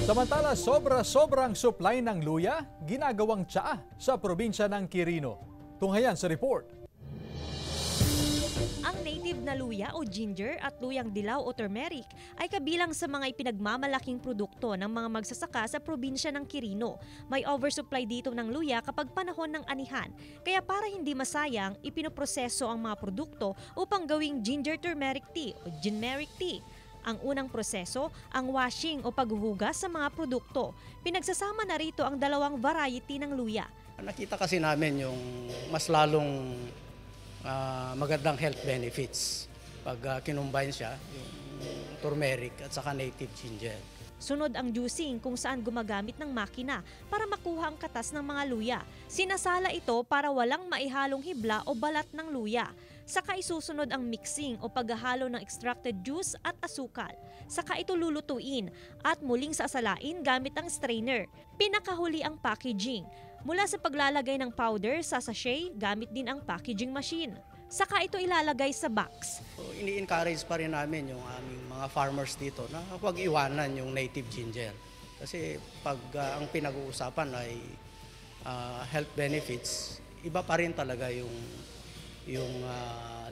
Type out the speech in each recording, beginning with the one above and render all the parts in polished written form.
Samantala, sobra-sobrang supply ng luya, ginagawang tsaa sa probinsya ng Quirino. Tunghayan sa report. Ang native na luya o ginger at luyang dilaw o turmeric ay kabilang sa mga ipinagmamalaking produkto ng mga magsasaka sa probinsya ng Quirino. May oversupply dito ng luya kapag panahon ng anihan. Kaya para hindi masayang, ipinoproseso ang mga produkto upang gawing ginger turmeric tea o ginmeric tea. Ang unang proseso, ang washing o paghuhugas sa mga produkto. Pinagsasama na rito ang dalawang variety ng luya. Nakita kasi namin yung mas lalong magandang health benefits pag kinumbine siya, yung turmeric at saka native ginger. Sunod ang juicing kung saan gumagamit ng makina para makuha ang katas ng mga luya. Sinasala ito para walang maihalong hibla o balat ng luya. Saka isusunod ang mixing o paghahalo ng extracted juice at asukal. Saka ito lulutuin at muling sasalain gamit ang strainer. Pinakahuli ang packaging. Mula sa paglalagay ng powder sa sachet, gamit din ang packaging machine. Saka ito ilalagay sa box. So, ini-encourage pa rin namin yung aming mga farmers dito na huwag iwanan yung native ginger. Kasi pag ang pinag-uusapan ay health benefits, iba pa rin talaga yung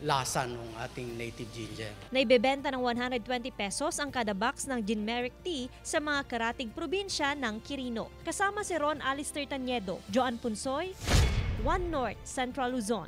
lasa ng ating native ginger. Naibebenta ng 120 pesos ang kada box ng ginmeric tea sa mga karatig probinsya ng Quirino. Kasama si Ron Alister Taniedo, Joan Punsoy, One North, Central Luzon.